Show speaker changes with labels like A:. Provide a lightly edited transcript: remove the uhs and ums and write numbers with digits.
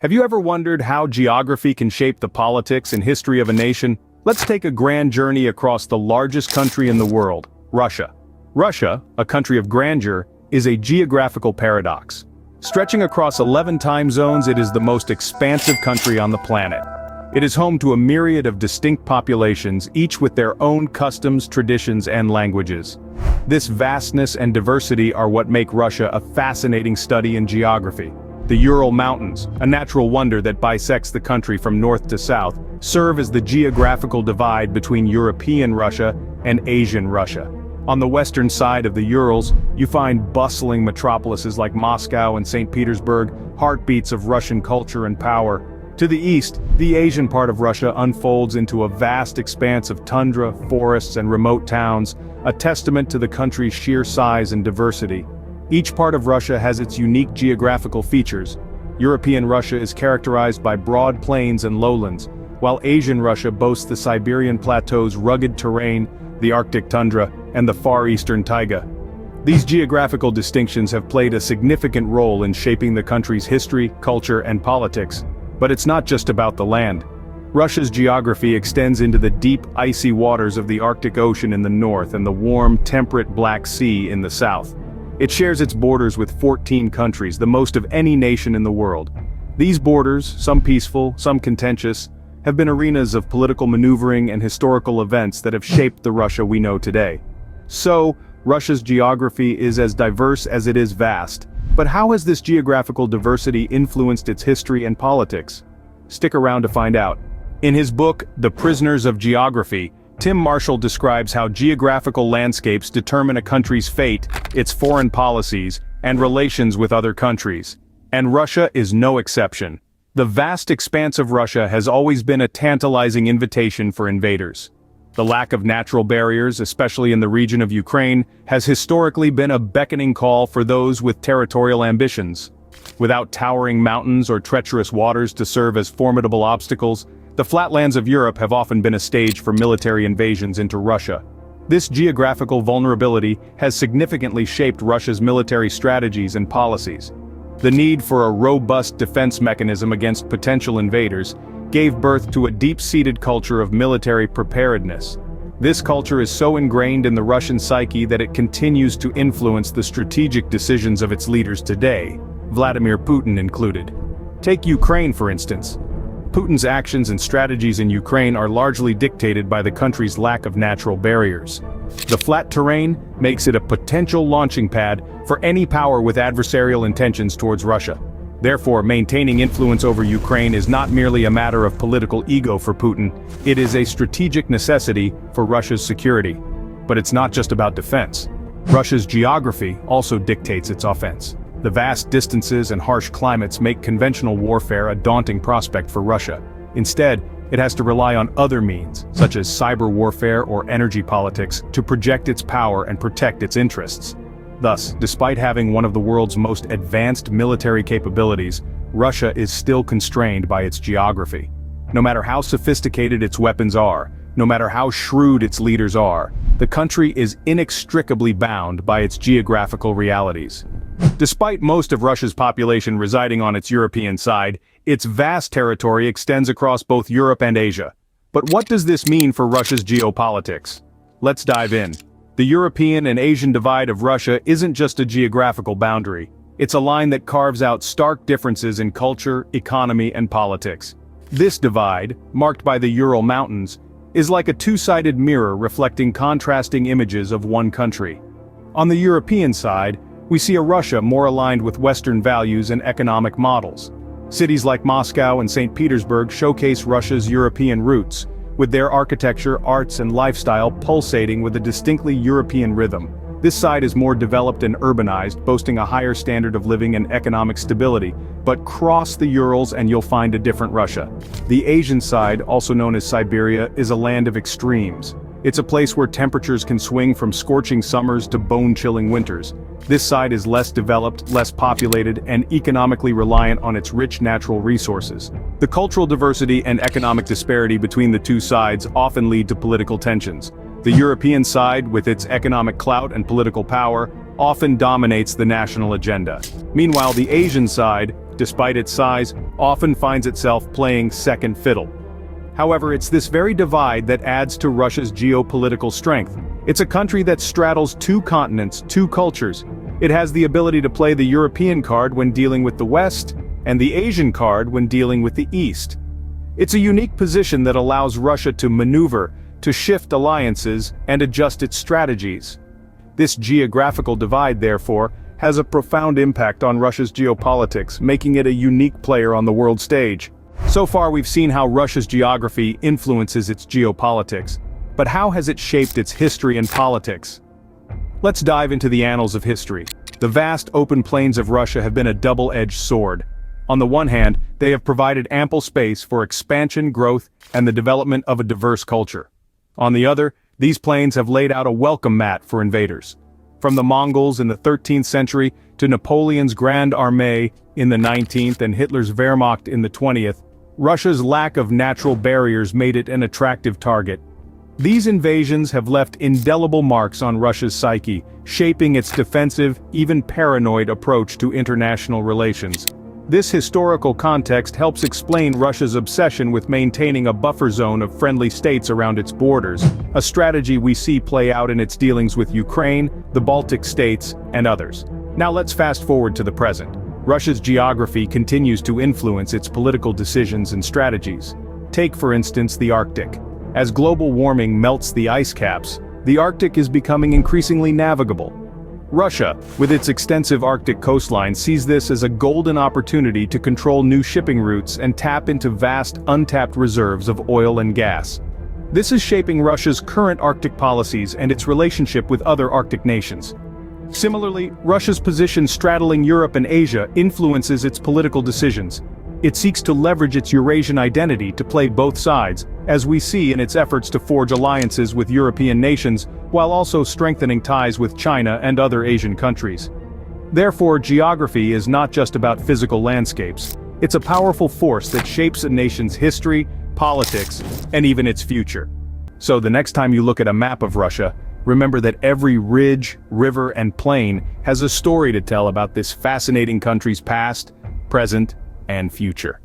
A: Have you ever wondered how geography can shape the politics and history of a nation? Let's take a grand journey across the largest country in the world, Russia. Russia, a country of grandeur, is a geographical paradox. Stretching across 11 time zones, it is the most expansive country on the planet. It is home to a myriad of distinct populations, each with their own customs, traditions, and languages. This vastness and diversity are what make Russia a fascinating study in geography. The Ural Mountains, a natural wonder that bisects the country from north to south, serve as the geographical divide between European Russia and Asian Russia. On the western side of the Urals, you find bustling metropolises like Moscow and St. Petersburg, heartbeats of Russian culture and power. To the east, the Asian part of Russia unfolds into a vast expanse of tundra, forests, and remote towns, a testament to the country's sheer size and diversity. Each part of Russia has its unique geographical features. European Russia is characterized by broad plains and lowlands, while Asian Russia boasts the Siberian Plateau's rugged terrain, the Arctic tundra, and the far eastern taiga. These geographical distinctions have played a significant role in shaping the country's history, culture, and politics. But it's not just about the land. Russia's geography extends into the deep, icy waters of the Arctic Ocean in the north and the warm, temperate Black Sea in the south. It shares its borders with 14 countries, the most of any nation in the world. These borders, some peaceful, some contentious, have been arenas of political maneuvering and historical events that have shaped the Russia we know today. So, Russia's geography is as diverse as it is vast. But how has this geographical diversity influenced its history and politics? Stick around to find out. In his book, The Prisoners of Geography, Tim Marshall describes how geographical landscapes determine a country's fate, its foreign policies, and relations with other countries. And Russia is no exception. The vast expanse of Russia has always been a tantalizing invitation for invaders. The lack of natural barriers, especially in the region of Ukraine, has historically been a beckoning call for those with territorial ambitions. Without towering mountains or treacherous waters to serve as formidable obstacles, the flatlands of Europe have often been a stage for military invasions into Russia. This geographical vulnerability has significantly shaped Russia's military strategies and policies. The need for a robust defense mechanism against potential invaders gave birth to a deep-seated culture of military preparedness. This culture is so ingrained in the Russian psyche that it continues to influence the strategic decisions of its leaders today, Vladimir Putin included. Take Ukraine, for instance. Putin's actions and strategies in Ukraine are largely dictated by the country's lack of natural barriers. The flat terrain makes it a potential launching pad for any power with adversarial intentions towards Russia. Therefore, maintaining influence over Ukraine is not merely a matter of political ego for Putin, it is a strategic necessity for Russia's security. But it's not just about defense. Russia's geography also dictates its offense. The vast distances and harsh climates make conventional warfare a daunting prospect for Russia. Instead, it has to rely on other means, such as cyber warfare or energy politics, to project its power and protect its interests. Thus, despite having one of the world's most advanced military capabilities, Russia is still constrained by its geography. No matter how sophisticated its weapons are, no matter how shrewd its leaders are, the country is inextricably bound by its geographical realities. Despite most of Russia's population residing on its European side, its vast territory extends across both Europe and Asia. But what does this mean for Russia's geopolitics? Let's dive in. The European and Asian divide of Russia isn't just a geographical boundary. It's a line that carves out stark differences in culture, economy, and politics. This divide, marked by the Ural Mountains, is like a two-sided mirror reflecting contrasting images of one country. On the European side, we see a Russia more aligned with Western values and economic models. Cities like Moscow and St. Petersburg showcase Russia's European roots, with their architecture, arts, and lifestyle pulsating with a distinctly European rhythm. This side is more developed and urbanized, boasting a higher standard of living and economic stability. But cross the Urals and you'll find a different Russia. The Asian side, also known as Siberia, is a land of extremes. It's a place where temperatures can swing from scorching summers to bone-chilling winters. This side is less developed, less populated, and economically reliant on its rich natural resources. The cultural diversity and economic disparity between the two sides often lead to political tensions. The European side, with its economic clout and political power, often dominates the national agenda. Meanwhile, the Asian side, despite its size, often finds itself playing second fiddle. However, it's this very divide that adds to Russia's geopolitical strength. It's a country that straddles two continents, two cultures. It has the ability to play the European card when dealing with the West, and the Asian card when dealing with the East. It's a unique position that allows Russia to maneuver, to shift alliances, and adjust its strategies. This geographical divide, therefore, has a profound impact on Russia's geopolitics, making it a unique player on the world stage. So far we've seen how Russia's geography influences its geopolitics. But how has it shaped its history and politics? Let's dive into the annals of history. The vast open plains of Russia have been a double-edged sword. On the one hand, they have provided ample space for expansion, growth, and the development of a diverse culture. On the other, these plains have laid out a welcome mat for invaders. From the Mongols in the 13th century to Napoleon's Grande Armée in the 19th and Hitler's Wehrmacht in the 20th, Russia's lack of natural barriers made it an attractive target. These invasions have left indelible marks on Russia's psyche, shaping its defensive, even paranoid approach to international relations. This historical context helps explain Russia's obsession with maintaining a buffer zone of friendly states around its borders, a strategy we see play out in its dealings with Ukraine, the Baltic states, and others. Now let's fast forward to the present. Russia's geography continues to influence its political decisions and strategies. Take, for instance, the Arctic. As global warming melts the ice caps, the Arctic is becoming increasingly navigable. Russia, with its extensive Arctic coastline, sees this as a golden opportunity to control new shipping routes and tap into vast, untapped reserves of oil and gas. This is shaping Russia's current Arctic policies and its relationship with other Arctic nations. Similarly, Russia's position straddling Europe and Asia influences its political decisions. It seeks to leverage its Eurasian identity to play both sides, as we see in its efforts to forge alliances with European nations, while also strengthening ties with China and other Asian countries. Therefore, geography is not just about physical landscapes. It's a powerful force that shapes a nation's history, politics, and even its future. So the next time you look at a map of Russia, remember that every ridge, river, and plain has a story to tell about this fascinating country's past, present, and future.